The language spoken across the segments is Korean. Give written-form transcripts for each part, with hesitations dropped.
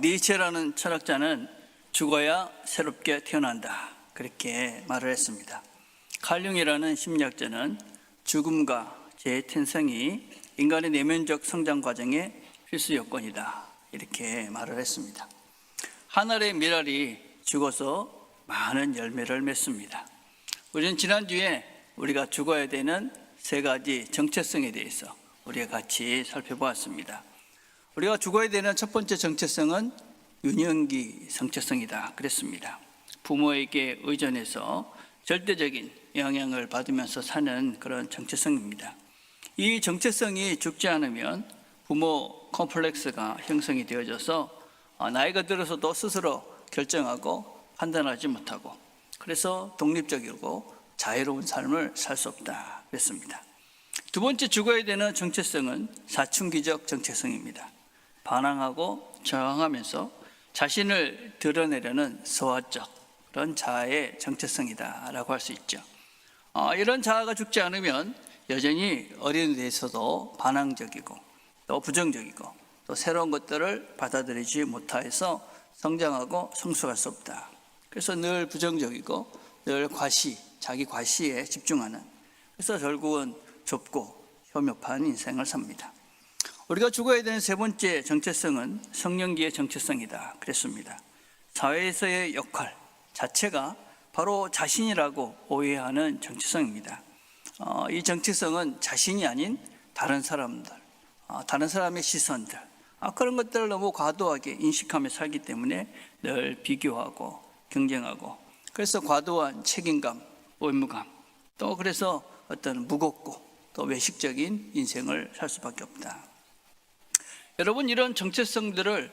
니체라는 철학자는 죽어야 새롭게 태어난다, 그렇게 말을 했습니다. 칼융이라는 심리학자는 죽음과 재탄생이 인간의 내면적 성장 과정의 필수 요건이다, 이렇게 말을 했습니다. 한 알의 밀알이 죽어서 많은 열매를 맺습니다. 우리는 지난주에 우리가 죽어야 되는 세 가지 정체성에 대해서 우리가 같이 살펴보았습니다. 우리가 죽어야 되는 첫 번째 정체성은 유년기 정체성이다 그랬습니다. 부모에게 의존해서 절대적인 영향을 받으면서 사는 그런 정체성입니다. 이 정체성이 죽지 않으면 부모 컴플렉스가 형성이 되어져서 나이가 들어서도 스스로 결정하고 판단하지 못하고, 그래서 독립적이고 자유로운 삶을 살 수 없다 그랬습니다. 두 번째 죽어야 되는 정체성은 사춘기적 정체성입니다. 반항하고 저항하면서 자신을 드러내려는 소화적 그런 자아의 정체성이다라고 할 수 있죠. 이런 자아가 죽지 않으면 여전히 어린 데에서도 반항적이고 또 부정적이고 또 새로운 것들을 받아들이지 못해서 성장하고 성숙할 수 없다. 그래서 늘 부정적이고 늘 자기 과시에 집중하는, 그래서 결국은 좁고 혐오한 인생을 삽니다. 우리가 죽어야 되는 세 번째 정체성은 성년기의 정체성이다 그랬습니다. 사회에서의 역할 자체가 바로 자신이라고 오해하는 정체성입니다. 이 정체성은 자신이 아닌 다른 사람들, 다른 사람의 시선들, 그런 것들을 너무 과도하게 인식하며 살기 때문에 늘 비교하고 경쟁하고, 그래서 과도한 책임감, 의무감, 또 그래서 어떤 무겁고 또 외식적인 인생을 살 수밖에 없다. 여러분, 이런 정체성들을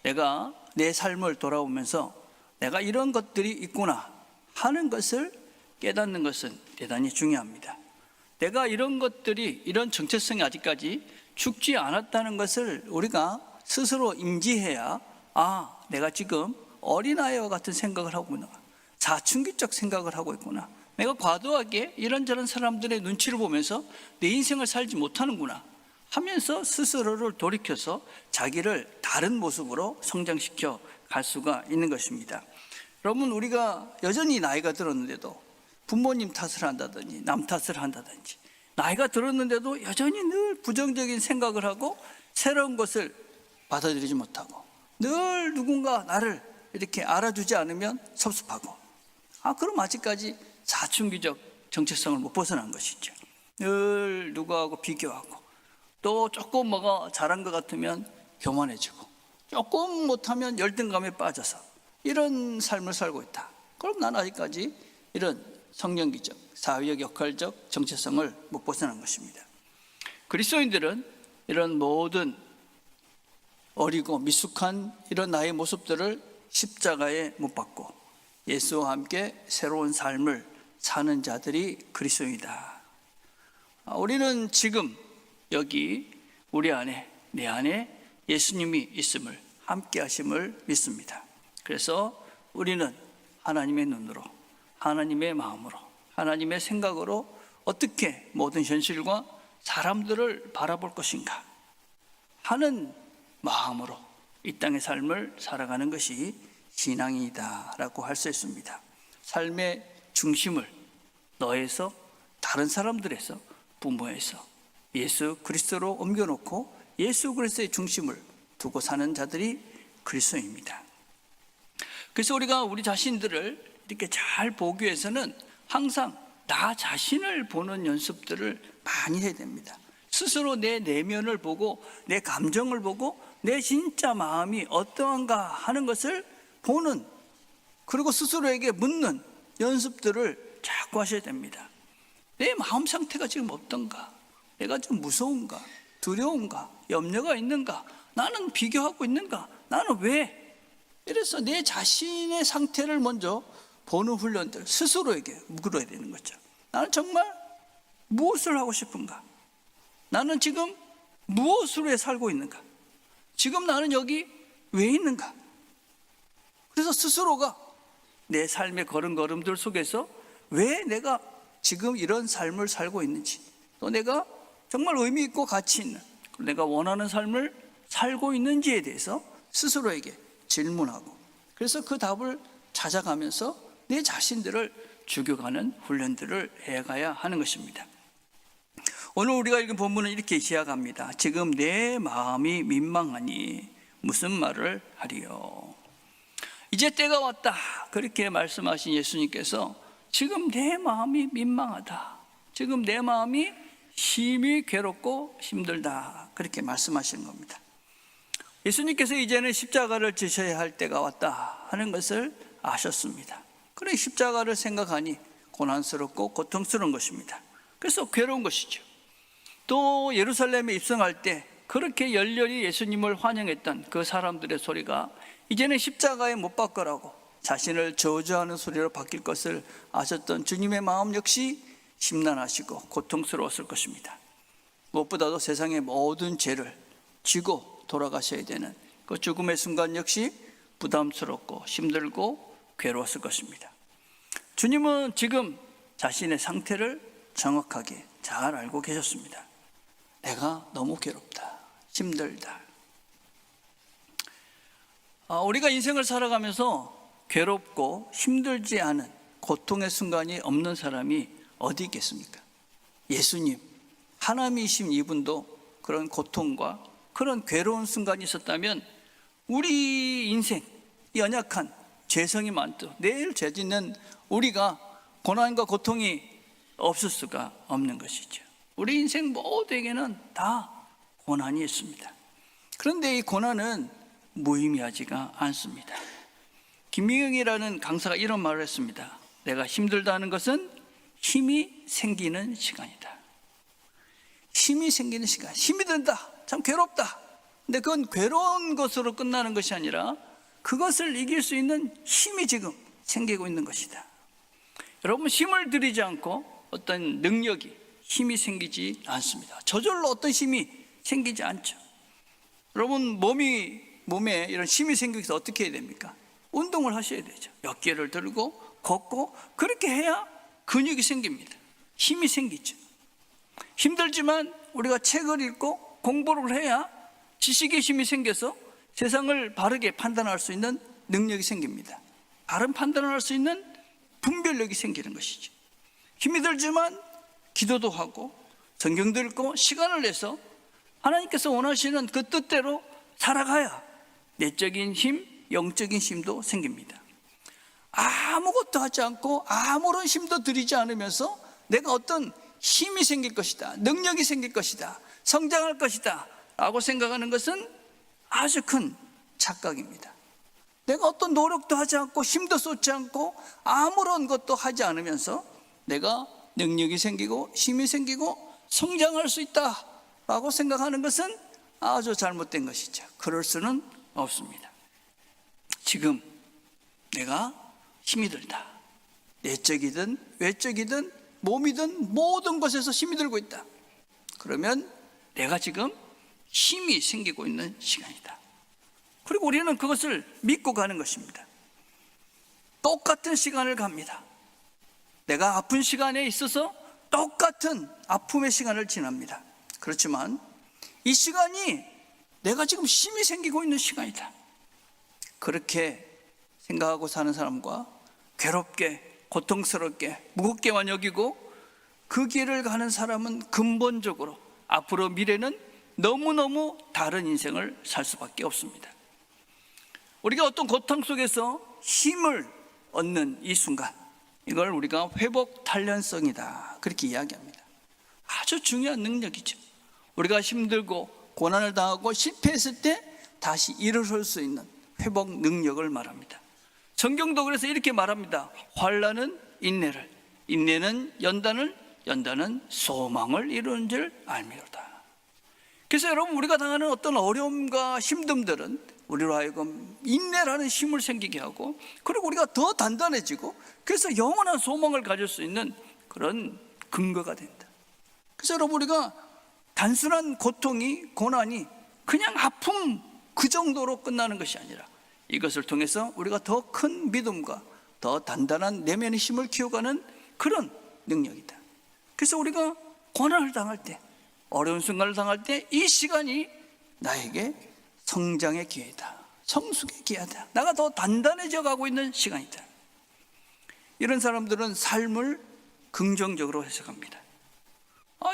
내가 내 삶을 돌아오면서 내가 이런 것들이 있구나 하는 것을 깨닫는 것은 대단히 중요합니다. 내가 이런 것들이, 이런 정체성이 아직까지 죽지 않았다는 것을 우리가 스스로 인지해야, 내가 지금 어린아이와 같은 생각을 하고 있구나, 사춘기적 생각을 하고 있구나, 내가 과도하게 이런저런 사람들의 눈치를 보면서 내 인생을 살지 못하는구나 하면서 스스로를 돌이켜서 자기를 다른 모습으로 성장시켜 갈 수가 있는 것입니다. 여러분, 우리가 여전히 나이가 들었는데도 부모님 탓을 한다든지 남 탓을 한다든지, 나이가 들었는데도 여전히 늘 부정적인 생각을 하고 새로운 것을 받아들이지 못하고 늘 누군가 나를 이렇게 알아주지 않으면 섭섭하고, 그럼 아직까지 사춘기적 정체성을 못 벗어난 것이죠. 늘 누구하고 비교하고, 또 조금 뭐가 잘한 것 같으면 교만해지고, 조금 못하면 열등감에 빠져서 이런 삶을 살고 있다. 그럼 난 아직까지 이런 성년기적, 사회적, 역할적 정체성을 못 벗어난 것입니다. 그리스도인들은 이런 모든 어리고 미숙한 이런 나의 모습들을 십자가에 못 박고 예수와 함께 새로운 삶을 사는 자들이 그리스도인이다. 우리는 지금 여기 우리 안에, 내 안에 예수님이 있음을, 함께 하심을 믿습니다. 그래서 우리는 하나님의 눈으로, 하나님의 마음으로, 하나님의 생각으로 어떻게 모든 현실과 사람들을 바라볼 것인가 하는 마음으로 이 땅의 삶을 살아가는 것이 신앙이다라고 할 수 있습니다. 삶의 중심을 너에서, 다른 사람들에서, 부모에서 예수 그리스도로 옮겨놓고 예수 그리스도의 중심을 두고 사는 자들이 그리스도입니다. 그래서 우리가 우리 자신들을 이렇게 잘 보기 위해서는 항상 나 자신을 보는 연습들을 많이 해야 됩니다. 스스로 내 내면을 보고 내 감정을 보고 내 진짜 마음이 어떠한가 하는 것을 보는, 그리고 스스로에게 묻는 연습들을 자꾸 하셔야 됩니다. 내 마음 상태가 지금 어떤가? 내가 좀 무서운가? 두려운가? 염려가 있는가? 나는 비교하고 있는가? 나는 왜? 이래서 내 자신의 상태를 먼저 보는 훈련들 스스로에게 물어야 되는 거죠. 나는 정말 무엇을 하고 싶은가? 나는 지금 무엇으로 살고 있는가? 지금 나는 여기 왜 있는가? 그래서 스스로가 내 삶의 걸음걸음들 속에서 왜 내가 지금 이런 삶을 살고 있는지, 또 내가 정말 의미 있고 가치 있는, 내가 원하는 삶을 살고 있는지에 대해서 스스로에게 질문하고, 그래서 그 답을 찾아가면서 내 자신들을 죽여가는 훈련들을 해가야 하는 것입니다. 오늘 우리가 읽은 본문은 이렇게 시작합니다. 지금 내 마음이 민망하니 무슨 말을 하리요. 이제 때가 왔다, 그렇게 말씀하신 예수님께서 지금 내 마음이 민망하다, 지금 내 마음이 심히 괴롭고 힘들다, 그렇게 말씀하시는 겁니다. 예수님께서 이제는 십자가를 지셔야 할 때가 왔다 하는 것을 아셨습니다. 그래 십자가를 생각하니 고난스럽고 고통스러운 것입니다. 그래서 괴로운 것이죠. 또 예루살렘에 입성할 때 그렇게 열렬히 예수님을 환영했던 그 사람들의 소리가 이제는 십자가에 못 박으라고 자신을 저주하는 소리로 바뀔 것을 아셨던 주님의 마음 역시 심란하시고 고통스러웠을 것입니다. 무엇보다도 세상의 모든 죄를 지고 돌아가셔야 되는 그 죽음의 순간 역시 부담스럽고 힘들고 괴로웠을 것입니다. 주님은 지금 자신의 상태를 정확하게 잘 알고 계셨습니다. 내가 너무 괴롭다, 힘들다. 우리가 인생을 살아가면서 괴롭고 힘들지 않은 고통의 순간이 없는 사람이 어디 있겠습니까? 예수님, 하나님이신 이분도 그런 고통과 그런 괴로운 순간이 있었다면 우리 인생, 연약한 죄성이 많고 내일 죄 짓는 우리가 고난과 고통이 없을 수가 없는 것이죠. 우리 인생 모두에게는 다 고난이 있습니다. 그런데 이 고난은 무의미하지가 않습니다. 김미경이라는 강사가 이런 말을 했습니다. 내가 힘들다는 것은 힘이 생기는 시간이다. 힘이 생기는 시간, 힘이 든다, 참 괴롭다. 근데 그건 괴로운 것으로 끝나는 것이 아니라 그것을 이길 수 있는 힘이 지금 생기고 있는 것이다. 여러분, 힘을 들이지 않고 어떤 능력이, 힘이 생기지 않습니다. 저절로 어떤 힘이 생기지 않죠. 여러분, 몸에 이런 힘이 생기기 위해서 어떻게 해야 됩니까? 운동을 하셔야 되죠. 몇 개를 들고 걷고, 그렇게 해야 근육이 생깁니다. 힘이 생기죠. 힘들지만 우리가 책을 읽고 공부를 해야 지식의 힘이 생겨서 세상을 바르게 판단할 수 있는 능력이 생깁니다. 바른 판단을 할 수 있는 분별력이 생기는 것이죠. 힘이 들지만 기도도 하고 성경도 읽고 시간을 내서 하나님께서 원하시는 그 뜻대로 살아가야 내적인 힘, 영적인 힘도 생깁니다. 아무것도 하지 않고 아무런 힘도 들이지 않으면서 내가 어떤 힘이 생길 것이다, 능력이 생길 것이다, 성장할 것이다 라고 생각하는 것은 아주 큰 착각입니다. 내가 어떤 노력도 하지 않고 힘도 쏟지 않고 아무런 것도 하지 않으면서 내가 능력이 생기고 힘이 생기고 성장할 수 있다 라고 생각하는 것은 아주 잘못된 것이죠. 그럴 수는 없습니다. 지금 내가 힘이 들다, 내적이든 외적이든 몸이든 모든 것에서 힘이 들고 있다. 그러면 내가 지금 힘이 생기고 있는 시간이다. 그리고 우리는 그것을 믿고 가는 것입니다. 똑같은 시간을 갑니다. 내가 아픈 시간에 있어서 똑같은 아픔의 시간을 지납니다. 그렇지만 이 시간이 내가 지금 힘이 생기고 있는 시간이다. 그렇게 생각하고 사는 사람과 괴롭게, 고통스럽게, 무겁게만 여기고 그 길을 가는 사람은 근본적으로 앞으로 미래는 너무너무 다른 인생을 살 수밖에 없습니다. 우리가 어떤 고통 속에서 힘을 얻는 이 순간, 이걸 우리가 회복 단련성이다 그렇게 이야기합니다. 아주 중요한 능력이죠. 우리가 힘들고 고난을 당하고 실패했을 때 다시 일어설 수 있는 회복 능력을 말합니다. 성경도 그래서 이렇게 말합니다. 환난은 인내를, 인내는 연단을, 연단은 소망을 이루는 줄 알미로다. 그래서 여러분, 우리가 당하는 어떤 어려움과 힘듦들은 우리로 하여금 인내라는 힘을 생기게 하고, 그리고 우리가 더 단단해지고, 그래서 영원한 소망을 가질 수 있는 그런 근거가 된다. 그래서 여러분, 우리가 단순한 고통이, 고난이 그냥 아픔 그 정도로 끝나는 것이 아니라 이것을 통해서 우리가 더 큰 믿음과 더 단단한 내면의 힘을 키워가는 그런 능력이다. 그래서 우리가 고난을 당할 때, 어려운 순간을 당할 때 이 시간이 나에게 성장의 기회다, 성숙의 기하다. 내가 더 단단해져 가고 있는 시간이다. 이런 사람들은 삶을 긍정적으로 해석합니다.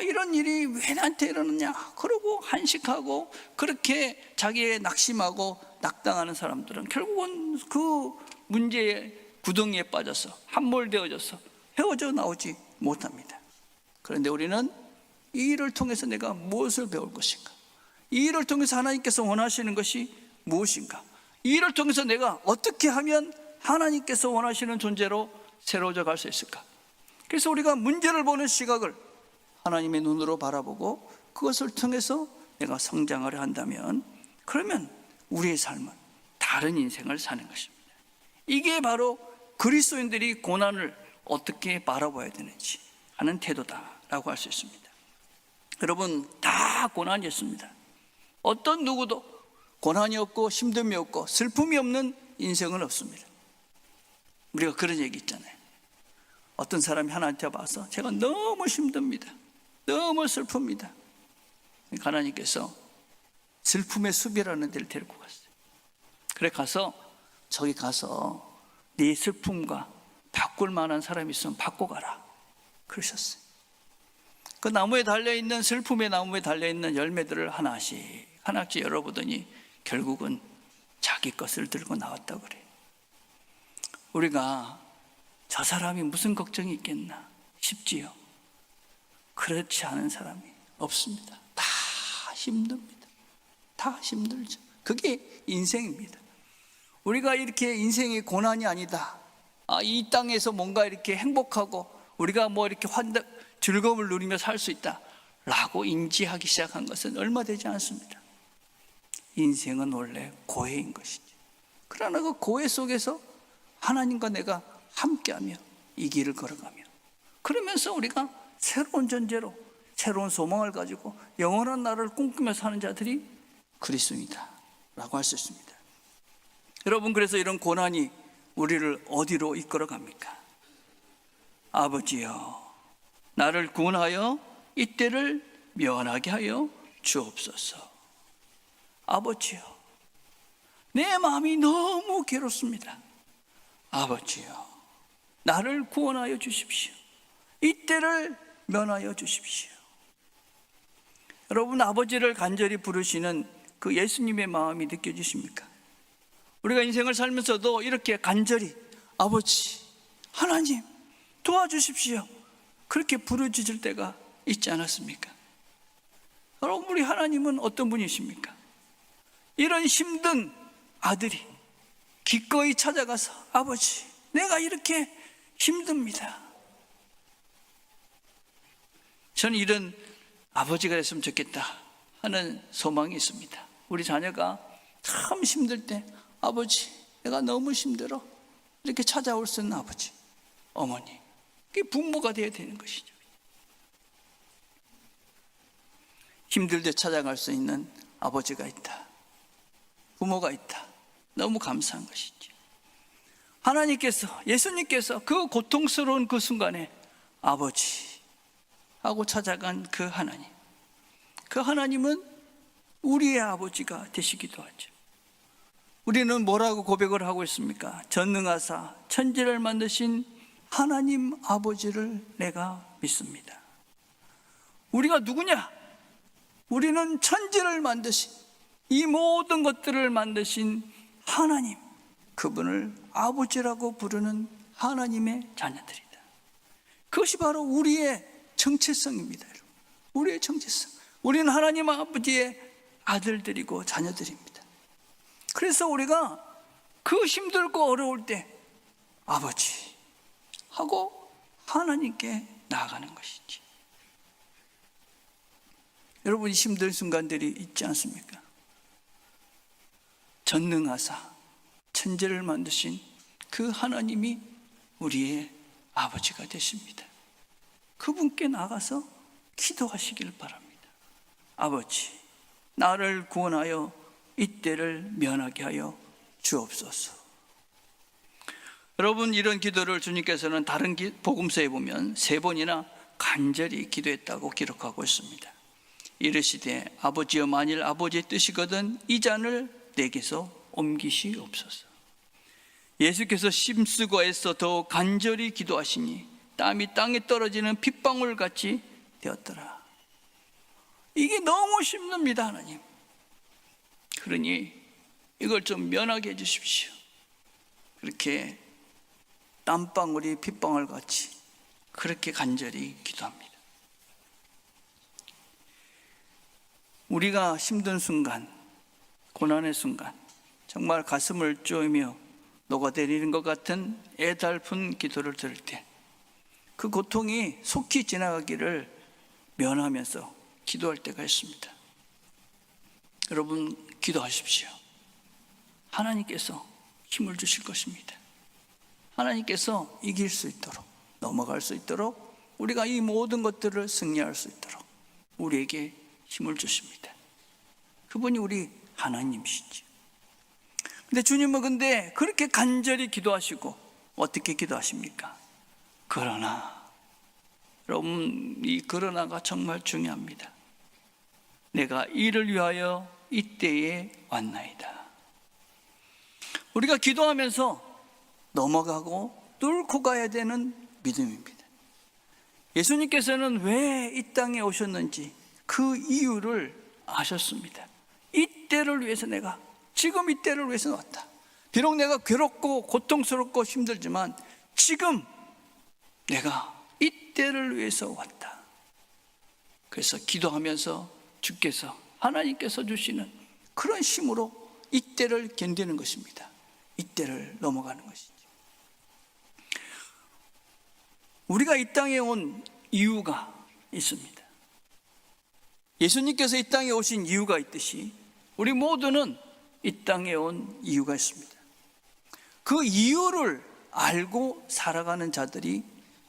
이런 일이 왜 나한테 이러느냐, 그러고 한식하고 그렇게 자기의 낙심하고 낙당하는 사람들은 결국은 그 문제의 구덩이에 빠져서 함몰되어져서 헤어져 나오지 못합니다. 그런데 우리는 이 일을 통해서 내가 무엇을 배울 것인가, 이 일을 통해서 하나님께서 원하시는 것이 무엇인가, 이 일을 통해서 내가 어떻게 하면 하나님께서 원하시는 존재로 새로워져 갈 수 있을까. 그래서 우리가 문제를 보는 시각을 하나님의 눈으로 바라보고 그것을 통해서 내가 성장하려 한다면, 그러면 우리의 삶은 다른 인생을 사는 것입니다. 이게 바로 그리스도인들이 고난을 어떻게 바라봐야 되는지 하는 태도다라고 할 수 있습니다. 여러분, 다 고난이 있습니다. 어떤 누구도 고난이 없고 힘듦이 없고 슬픔이 없는 인생은 없습니다. 우리가 그런 얘기 있잖아요. 어떤 사람이 하나님께 와서 제가 너무 힘듭니다, 너무 슬픕니다. 하나님께서 슬픔의 숲이라는 데를 데리고 갔어요. 그래 가서 저기 가서 네 슬픔과 바꿀 만한 사람이 있으면 바꿔 가라 그러셨어요. 그 나무에 달려있는, 슬픔의 나무에 달려있는 열매들을 하나씩 하나씩 열어보더니 결국은 자기 것을 들고 나왔다고 그래요. 우리가 저 사람이 무슨 걱정이 있겠나 싶지요. 그렇지 않은 사람이 없습니다. 다 힘듭니다. 다 힘들죠. 그게 인생입니다. 우리가 이렇게 인생이 고난이 아니다, 이 땅에서 뭔가 이렇게 행복하고 우리가 뭐 이렇게 즐거움을 누리며 살 수 있다 라고 인지하기 시작한 것은 얼마 되지 않습니다. 인생은 원래 고해인 것이죠. 그러나 그 고해 속에서 하나님과 내가 함께하며 이 길을 걸어가며, 그러면서 우리가 새로운 존재로 새로운 소망을 가지고 영원한 나라를 꿈꾸며 사는 자들이 그리스도이다 라고 할 수 있습니다. 여러분, 그래서 이런 고난이 우리를 어디로 이끌어 갑니까? 아버지여, 나를 구원하여 이때를 면하게 하여 주옵소서. 아버지여, 내 마음이 너무 괴롭습니다. 아버지여, 나를 구원하여 주십시오. 이때를 면하여 주십시오. 여러분, 아버지를 간절히 부르시는 그 예수님의 마음이 느껴지십니까? 우리가 인생을 살면서도 이렇게 간절히 아버지, 하나님 도와주십시오 그렇게 부르짖을 때가 있지 않았습니까? 여러분, 우리 하나님은 어떤 분이십니까? 이런 힘든 아들이 기꺼이 찾아가서 아버지, 내가 이렇게 힘듭니다. 저는 이런 아버지가 됐으면 좋겠다 하는 소망이 있습니다. 우리 자녀가 참 힘들 때 아버지, 내가 너무 힘들어 이렇게 찾아올 수 있는 아버지, 어머니, 그게 부모가 되어야 되는 것이죠. 힘들 때 찾아갈 수 있는 아버지가 있다, 부모가 있다, 너무 감사한 것이죠. 하나님께서, 예수님께서 그 고통스러운 그 순간에 아버지 하고 찾아간 그 하나님, 그 하나님은 우리의 아버지가 되시기도 하죠. 우리는 뭐라고 고백을 하고 있습니까? 전능하사 천지를 만드신 하나님 아버지를 내가 믿습니다. 우리가 누구냐? 우리는 천지를 만드신, 이 모든 것들을 만드신 하나님, 그분을 아버지라고 부르는 하나님의 자녀들이다. 그것이 바로 우리의 정체성입니다. 우리의 정체성. 우리는 하나님 아버지의 아들들이고 자녀들입니다. 그래서 우리가 그 힘들고 어려울 때 아버지 하고 하나님께 나아가는 것이지. 여러분, 이 힘든 순간들이 있지 않습니까? 전능하사 천지를 만드신 그 하나님이 우리의 아버지가 되십니다. 그분께 나가서 기도하시길 바랍니다. 아버지, 나를 구원하여 이때를 면하게 하여 주옵소서. 여러분, 이런 기도를 주님께서는 다른 복음서에 보면 3번이나 간절히 기도했다고 기록하고 있습니다. 이르시되 아버지여, 만일 아버지의 뜻이거든 이 잔을 내게서 옮기시옵소서. 예수께서 힘쓰고 애써 더욱 간절히 기도하시니 땀이 땅에 떨어지는 핏방울 같이 되었더라. 이게 너무 힘듭니다, 하나님. 그러니 이걸 좀 면하게 해주십시오. 그렇게 땀방울이 핏방울 같이 그렇게 간절히 기도합니다. 우리가 힘든 순간, 고난의 순간, 정말 가슴을 쪼이며 녹아내리는 것 같은 애달픈 기도를 들을 때 그 고통이 속히 지나가기를 면하면서 기도할 때가 있습니다. 여러분, 기도하십시오. 하나님께서 힘을 주실 것입니다. 하나님께서 이길 수 있도록, 넘어갈 수 있도록, 우리가 이 모든 것들을 승리할 수 있도록 우리에게 힘을 주십니다. 그분이 우리 하나님이시죠. 근데 주님은 그렇게 간절히 기도하시고 어떻게 기도하십니까? 그러나, 여러분, 이 그러나가 정말 중요합니다. 내가 이를 위하여 이때에 왔나이다. 우리가 기도하면서 넘어가고 뚫고 가야 되는 믿음입니다. 예수님께서는 왜 이 땅에 오셨는지 그 이유를 아셨습니다. 이때를 위해서 내가, 지금 이때를 위해서 왔다. 비록 내가 괴롭고 고통스럽고 힘들지만 지금 내가 이때를 위해서 왔다. 그래서 기도하면서 주께서, 하나님께서 주시는 그런 힘으로 이때를 견디는 것입니다. 이때를 넘어가는 것이죠. 우리가 이 땅에 온 이유가 있습니다. 예수님께서 이 땅에 오신 이유가 있듯이 우리 모두는 이 땅에 온 이유가 있습니다. 그 이유를 알고 살아가는 자들이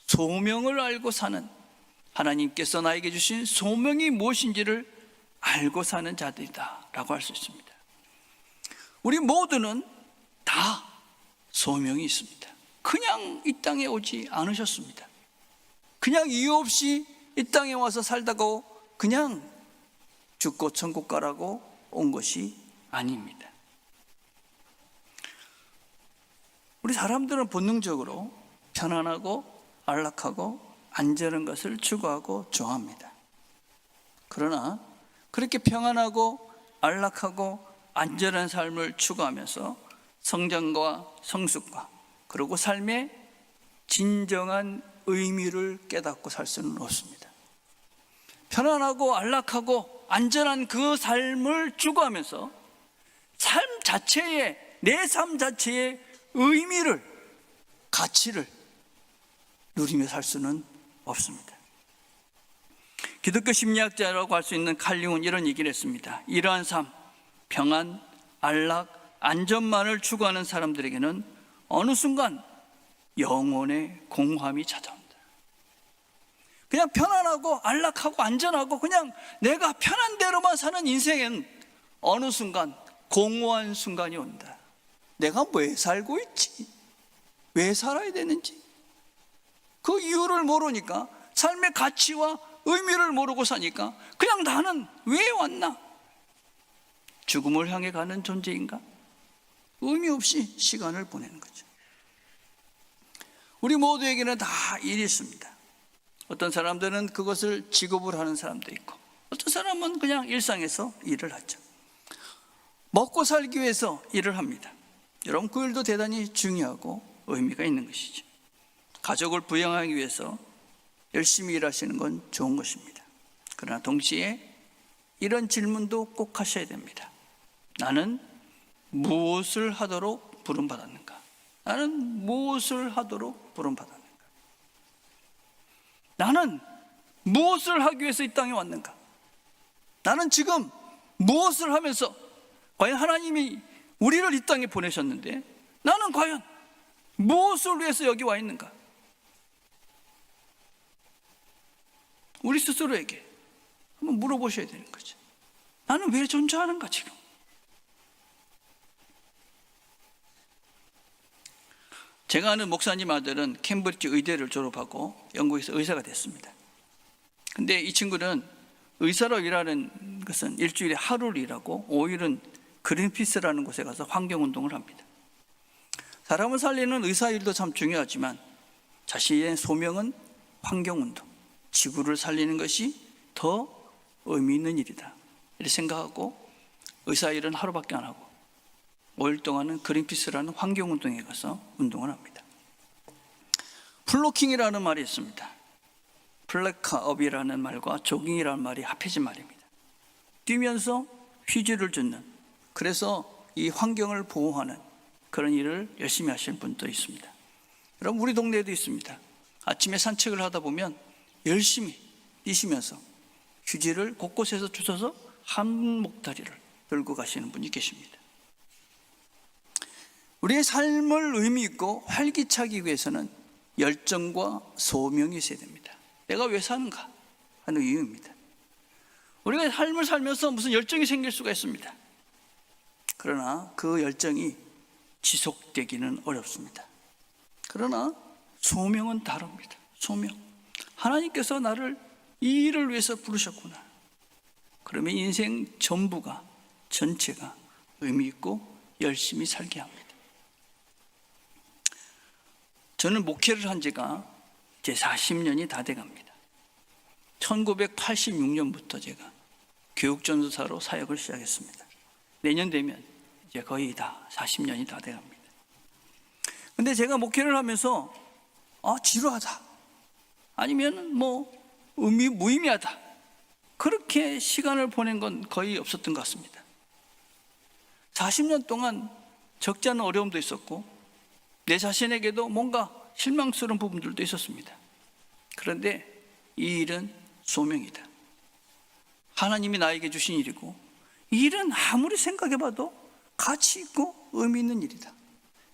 소명을 알고 사는, 하나님께서 나에게 주신 소명이 무엇인지를 알고 사는 자들이다 라고 할 수 있습니다. 우리 모두는 다 소명이 있습니다. 그냥 이 땅에 오지 않으셨습니다. 그냥 이유 없이 이 땅에 와서 살다가 그냥 죽고 천국 가라고 온 것이 아닙니다. 우리 사람들은 본능적으로 편안하고 안락하고 안전한 것을 추구하고 좋아합니다. 그러나 그렇게 평안하고 안락하고 안전한 삶을 추구하면서 성장과 성숙과 그리고 삶의 진정한 의미를 깨닫고 살 수는 없습니다. 편안하고 안락하고 안전한 그 삶을 추구하면서 삶 자체의, 내 삶 자체의 의미를, 가치를 누리며 살 수는 없습니다. 기독교 심리학자라고 할 수 있는 칼 융은 이런 얘기를 했습니다. 이러한 삶, 평안, 안락, 안전만을 추구하는 사람들에게는 어느 순간 영혼의 공허함이 찾아온다. 그냥 편안하고 안락하고 안전하고 그냥 내가 편한 대로만 사는 인생엔 어느 순간 공허한 순간이 온다. 내가 왜 살고 있지? 왜 살아야 되는지? 그 이유를 모르니까, 삶의 가치와 의미를 모르고 사니까 그냥 나는 왜 왔나? 죽음을 향해 가는 존재인가? 의미 없이 시간을 보내는 거죠. 우리 모두에게는 다 일이 있습니다. 어떤 사람들은 그것을 직업으로 하는 사람도 있고, 어떤 사람은 그냥 일상에서 일을 하죠. 먹고 살기 위해서 일을 합니다. 여러분, 그 일도 대단히 중요하고 의미가 있는 것이죠. 가족을 부양하기 위해서 열심히 일하시는 건 좋은 것입니다. 그러나 동시에 이런 질문도 꼭 하셔야 됩니다. 나는 무엇을 하도록 부름받았는가? 나는 무엇을 하도록 부름받았는가? 나는 무엇을 하기 위해서 이 땅에 왔는가? 나는 지금 무엇을 하면서, 과연 하나님이 우리를 이 땅에 보내셨는데 나는 과연 무엇을 위해서 여기 와 있는가? 우리 스스로에게 한번 물어보셔야 되는 거죠. 나는 왜 존재하는가 지금? 제가 아는 목사님 아들은 캠브리지 의대를 졸업하고 영국에서 의사가 됐습니다. 근데 이 친구는 의사로 일하는 것은 일주일에 하루를 일하고 5일은 그린피스라는 곳에 가서 환경운동을 합니다. 사람을 살리는 의사일도 참 중요하지만 자신의 소명은 환경운동, 지구를 살리는 것이 더 의미 있는 일이다, 이렇게 생각하고 의사일은 하루밖에 안 하고 5일 동안은 그린피스라는 환경운동에 가서 운동을 합니다. 플로킹이라는 말이 있습니다. 플래카업이라는 말과 조깅이라는 말이 합해진 말입니다. 뛰면서 휴지를 줍는, 그래서 이 환경을 보호하는 그런 일을 열심히 하시는 분도 있습니다. 여러분, 우리 동네에도 있습니다. 아침에 산책을 하다 보면 열심히 뛰시면서 휴지를 곳곳에서 주워서 한 목다리를 들고 가시는 분이 계십니다. 우리의 삶을 의미 있고 활기차기 위해서는 열정과 소명이 있어야 됩니다. 내가 왜 사는가 하는 이유입니다. 우리가 삶을 살면서 무슨 열정이 생길 수가 있습니다. 그러나 그 열정이 지속되기는 어렵습니다. 그러나 소명은 다릅니다. 소명, 하나님께서 나를 이 일을 위해서 부르셨구나. 그러면 인생 전부가, 전체가 의미 있고 열심히 살게 합니다. 저는 목회를 한 지가 이제 40년이 다 돼갑니다. 1986년부터 제가 교육전도사로 사역을 시작했습니다. 내년 되면 이제 거의 다 40년이 다 돼갑니다. 근데 제가 목회를 하면서 지루하다, 아니면 무의미하다, 그렇게 시간을 보낸 건 거의 없었던 것 같습니다. 40년 동안 적지 않은 어려움도 있었고 내 자신에게도 뭔가 실망스러운 부분들도 있었습니다. 그런데 이 일은 소명이다, 하나님이 나에게 주신 일이고 이 일은 아무리 생각해봐도 가치 있고 의미 있는 일이다,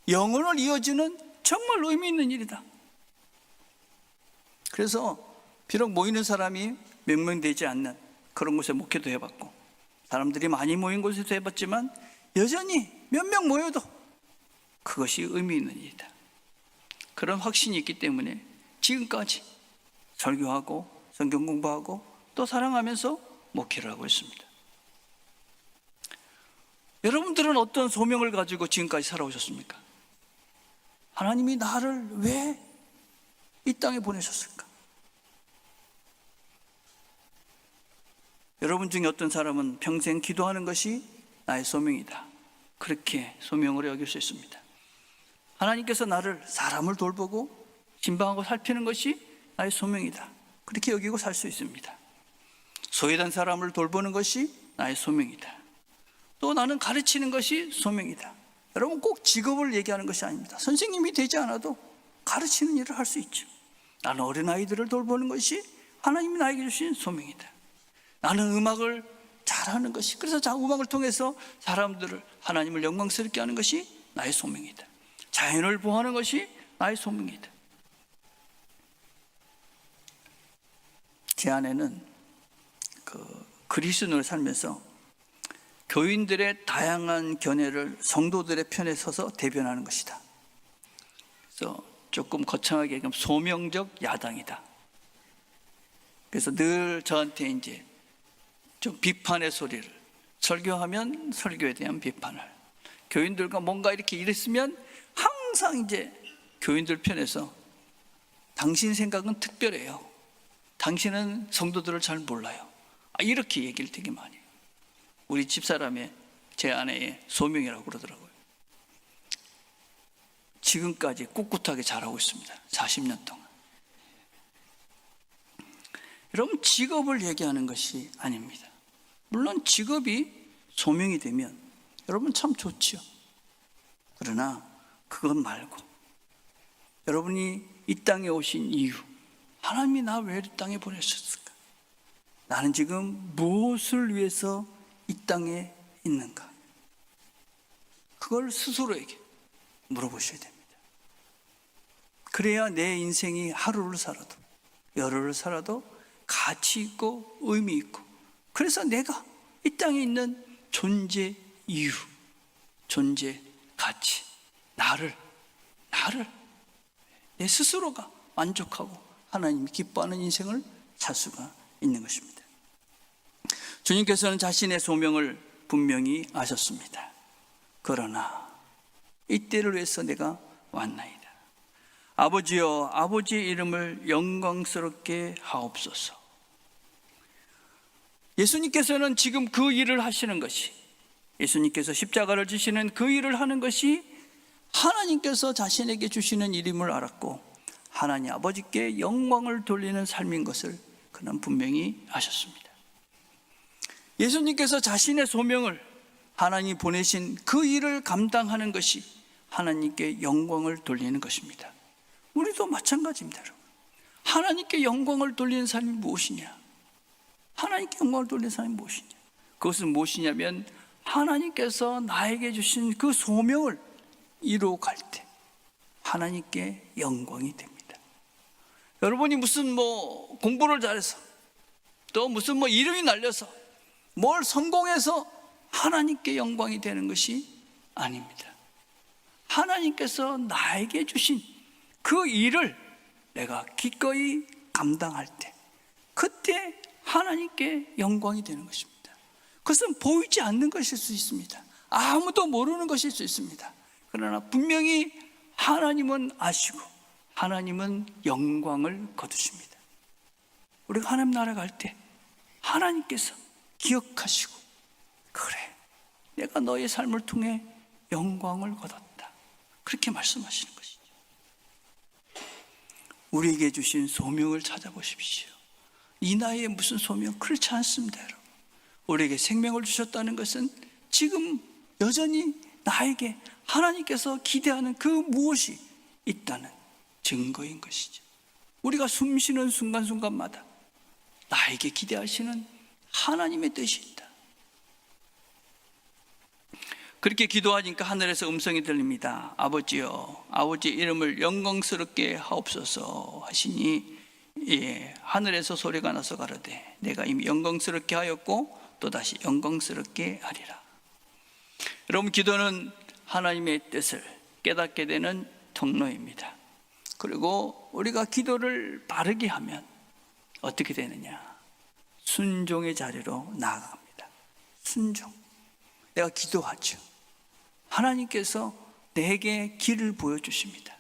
영혼을 이어주는 정말 의미 있는 일이다. 그래서 비록 모이는 사람이 몇 명 되지 않는 그런 곳에 목회도 해봤고 사람들이 많이 모인 곳에서 해봤지만 여전히 몇 명 모여도 그것이 의미 있는 일이다, 그런 확신이 있기 때문에 지금까지 설교하고 성경 공부하고 또 사랑하면서 목회를 하고 있습니다. 여러분들은 어떤 소명을 가지고 지금까지 살아오셨습니까? 하나님이 나를 왜 이 땅에 보내셨을까? 여러분 중에 어떤 사람은 평생 기도하는 것이 나의 소명이다, 그렇게 소명으로 여길 수 있습니다. 하나님께서 나를 사람을 돌보고 신방하고 살피는 것이 나의 소명이다, 그렇게 여기고 살 수 있습니다. 소외된 사람을 돌보는 것이 나의 소명이다, 또 나는 가르치는 것이 소명이다. 여러분, 꼭 직업을 얘기하는 것이 아닙니다. 선생님이 되지 않아도 가르치는 일을 할 수 있죠. 나는 어린아이들을 돌보는 것이 하나님이 나에게 주신 소명이다. 나는 음악을 잘하는 것이, 그래서 음악을 통해서 사람들을, 하나님을 영광스럽게 하는 것이 나의 소명이다. 자연을 보호하는 것이 나의 소명이다. 제 아내는 그리스도인을 살면서 교인들의 다양한 견해를 성도들의 편에 서서 대변하는 것이다. 그래서 조금 거창하게 얘기하면 소명적 야당이다. 그래서 늘 저한테 이제 좀 비판의 소리를, 설교하면 설교에 대한 비판을, 교인들과 뭔가 이렇게 이랬으면 항상 이제 교인들 편에서 당신 생각은 특별해요, 당신은 성도들을 잘 몰라요, 이렇게 얘기를 되게 많이 해요. 우리 집사람의, 제 아내의 소명이라고 그러더라고요. 지금까지 꿋꿋하게 잘하고 있습니다. 40년 동안. 여러분, 직업을 얘기하는 것이 아닙니다. 물론 직업이 소명이 되면 여러분 참 좋지요. 그러나 그것 말고 여러분이 이 땅에 오신 이유, 하나님이 나 왜 이 땅에 보내셨을까? 나는 지금 무엇을 위해서 이 땅에 있는가? 그걸 스스로에게 물어보셔야 됩니다. 그래야 내 인생이 하루를 살아도 열흘을 살아도 가치 있고 의미 있고, 그래서 내가 이 땅에 있는 존재 이유, 존재 가치, 나를 내 스스로가 만족하고 하나님이 기뻐하는 인생을 살 수가 있는 것입니다. 주님께서는 자신의 소명을 분명히 아셨습니다. 그러나 이때를 위해서 내가 왔나이다. 아버지여, 아버지의 이름을 영광스럽게 하옵소서. 예수님께서는 지금 그 일을 하시는 것이, 예수님께서 십자가를 지시는 그 일을 하는 것이 하나님께서 자신에게 주시는 일임을 알았고 하나님 아버지께 영광을 돌리는 삶인 것을 그는 분명히 아셨습니다. 예수님께서 자신의 소명을, 하나님이 보내신 그 일을 감당하는 것이 하나님께 영광을 돌리는 것입니다. 우리도 마찬가지입니다. 여러분. 하나님께 영광을 돌리는 삶이 무엇이냐? 하나님께 영광을 돌리는 삶이 무엇이냐? 그것은 무엇이냐면 하나님께서 나에게 주신 그 소명을 이루어갈 때 하나님께 영광이 됩니다. 여러분이 무슨 공부를 잘해서 또 무슨 이름이 날려서 뭘 성공해서 하나님께 영광이 되는 것이 아닙니다. 하나님께서 나에게 주신 그 일을 내가 기꺼이 감당할 때 그때 하나님께 영광이 되는 것입니다. 그것은 보이지 않는 것일 수 있습니다. 아무도 모르는 것일 수 있습니다. 그러나 분명히 하나님은 아시고 하나님은 영광을 거두십니다. 우리가 하나님 나라 갈 때 하나님께서 기억하시고, 그래, 내가 너의 삶을 통해 영광을 거뒀다, 그렇게 말씀하시는 것이죠. 우리에게 주신 소명을 찾아보십시오. 이 나이에 무슨 소명? 그렇지 않습니다. 여러분. 우리에게 생명을 주셨다는 것은 지금 여전히 나에게 하나님께서 기대하는 그 무엇이 있다는 증거인 것이죠. 우리가 숨쉬는 순간순간마다 나에게 기대하시는 하나님의 뜻이 있다. 그렇게 기도하니까 하늘에서 음성이 들립니다. 아버지여, 아버지 이름을 영광스럽게 하옵소서 하시니, 하늘에서 소리가 나서 가로되 내가 이미 영광스럽게 하였고 또다시 영광스럽게 하리라. 여러분, 기도는 하나님의 뜻을 깨닫게 되는 통로입니다. 그리고 우리가 기도를 바르게 하면 어떻게 되느냐? 순종의 자리로 나아갑니다. 순종. 내가 기도하죠. 하나님께서 내게 길을 보여주십니다.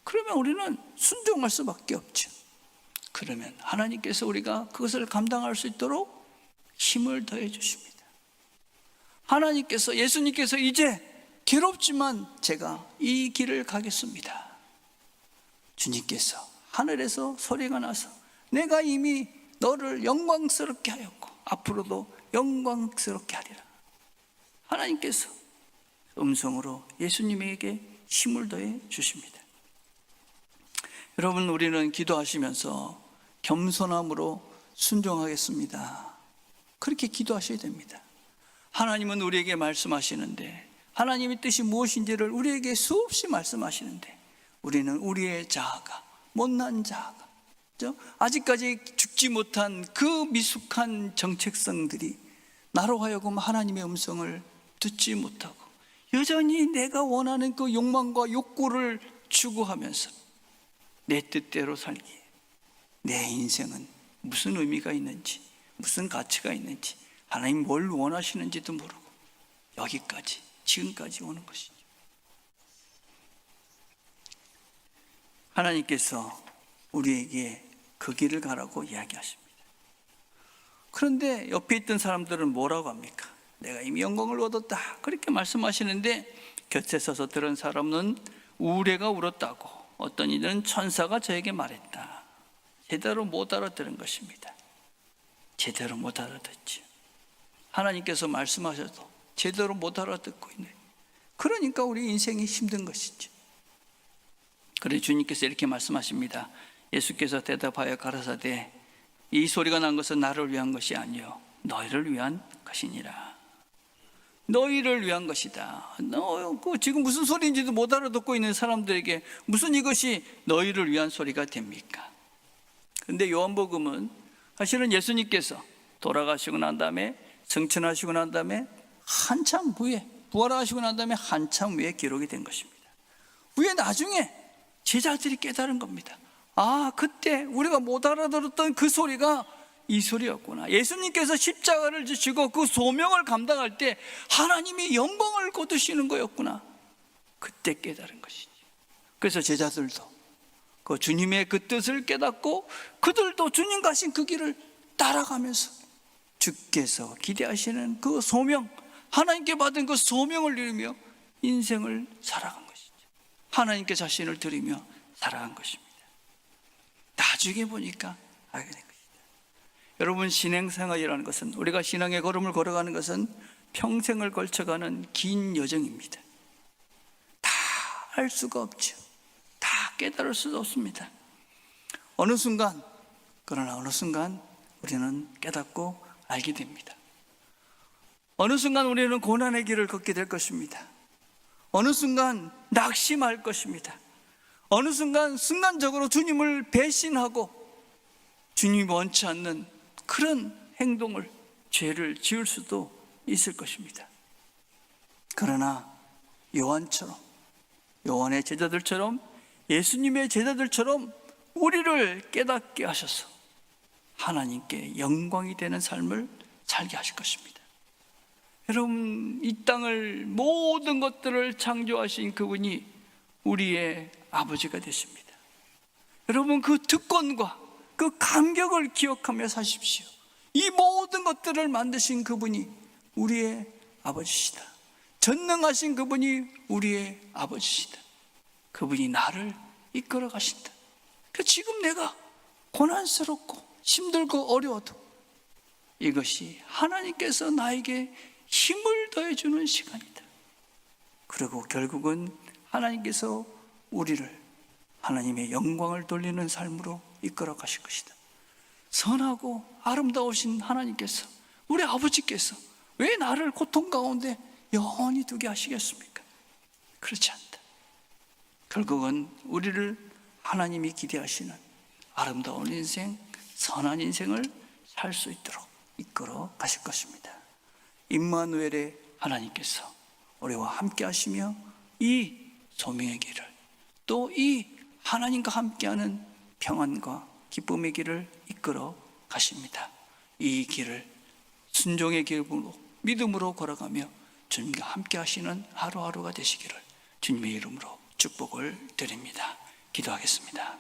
그러면 우리는 순종할 수밖에 없죠. 그러면 하나님께서 우리가 그것을 감당할 수 있도록 힘을 더해 주십니다. 하나님께서, 예수님께서 이제 괴롭지만 제가 이 길을 가겠습니다. 주님께서 하늘에서 소리가 나서 내가 이미 너를 영광스럽게 하였고 앞으로도 영광스럽게 하리라. 하나님께서 음성으로 예수님에게 힘을 더해 주십니다. 여러분, 우리는 기도하시면서 겸손함으로 순종하겠습니다, 그렇게 기도하셔야 됩니다. 하나님은 우리에게 말씀하시는데, 하나님의 뜻이 무엇인지를 우리에게 수없이 말씀하시는데, 우리는 우리의 자아가, 못난 자아가, 아직까지 죽지 못한 그 미숙한 정체성들이 나로 하여금 하나님의 음성을 듣지 못하고 여전히 내가 원하는 그 욕망과 욕구를 추구하면서 내 뜻대로 살기에 내 인생은 무슨 의미가 있는지, 무슨 가치가 있는지, 하나님 뭘 원하시는지도 모르고 여기까지, 지금까지 오는 것이죠. 하나님께서 우리에게 그 길을 가라고 이야기하십니다. 그런데 옆에 있던 사람들은 뭐라고 합니까? 내가 이미 영광을 얻었다, 그렇게 말씀하시는데 곁에 서서 들은 사람은 우레가 울었다고, 어떤 이들은 천사가 저에게 말했다. 제대로 못 알아들은 것입니다. 제대로 못 알아듣죠. 하나님께서 말씀하셔도 제대로 못 알아듣고 있네. 그러니까 우리 인생이 힘든 것이죠. 그래 주님께서 이렇게 말씀하십니다. 예수께서 대답하여 가라사대 이 소리가 난 것은 나를 위한 것이 아니요 너희를 위한 것이니라. 너희를 위한 것이다. 지금 무슨 소리인지도 못 알아듣고 있는 사람들에게 무슨 이것이 너희를 위한 소리가 됩니까? 그런데 요한복음은 사실은 예수님께서 돌아가시고 난 다음에, 승천하시고 난 다음에 한참 후에, 부활하시고 난 다음에 한참 후에 기록이 된 것입니다. 후에 나중에 제자들이 깨달은 겁니다. 아, 그때 우리가 못 알아들었던 그 소리가 이 소리였구나. 예수님께서 십자가를 지시고 그 소명을 감당할 때 하나님이 영광을 거두시는 거였구나. 그때 깨달은 것이지. 그래서 제자들도 그 주님의 그 뜻을 깨닫고 그들도 주님 가신 그 길을 따라가면서 주께서 기대하시는 그 소명, 하나님께 받은 그 소명을 이루며 인생을 살아간 것이죠. 하나님께 자신을 드리며 살아간 것입니다. 나중에 보니까 알게 된 것입니다. 여러분, 신앙생활이라는 것은, 우리가 신앙의 걸음을 걸어가는 것은 평생을 걸쳐가는 긴 여정입니다. 다 알 수가 없죠. 다 깨달을 수도 없습니다. 어느 순간, 그러나 어느 순간 우리는 깨닫고 알게 됩니다. 어느 순간 우리는 고난의 길을 걷게 될 것입니다. 어느 순간 낙심할 것입니다. 어느 순간 순간적으로 주님을 배신하고 주님이 원치 않는 그런 행동을, 죄를 지을 수도 있을 것입니다. 그러나 요한의 제자들처럼, 예수님의 제자들처럼 우리를 깨닫게 하셔서 하나님께 영광이 되는 삶을 살게 하실 것입니다. 여러분, 이 땅을, 모든 것들을 창조하신 그분이 우리의 아버지가 되십니다. 여러분, 그 특권과 그 감격을 기억하며 사십시오. 이 모든 것들을 만드신 그분이 우리의 아버지시다. 전능하신 그분이 우리의 아버지시다. 그분이 나를 이끌어 가신다. 지금 내가 고난스럽고 힘들고 어려워도 이것이 하나님께서 나에게 힘을 더해주는 시간이다. 그리고 결국은 하나님께서 우리를 하나님의 영광을 돌리는 삶으로 이끌어 가실 것이다. 선하고 아름다우신 하나님께서, 우리 아버지께서 왜 나를 고통 가운데 영원히 두게 하시겠습니까? 그렇지 않다. 결국은 우리를 하나님이 기대하시는 아름다운 인생, 선한 인생을 살 수 있도록 이끌어 가실 것입니다. 임마누엘의 하나님께서 우리와 함께 하시며 이 소명의 길을, 또 이 하나님과 함께하는 평안과 기쁨의 길을 이끌어 가십니다. 이 길을 순종의 길로, 믿음으로 걸어가며 주님과 함께 하시는 하루하루가 되시기를 주님의 이름으로 축복을 드립니다. 기도하겠습니다.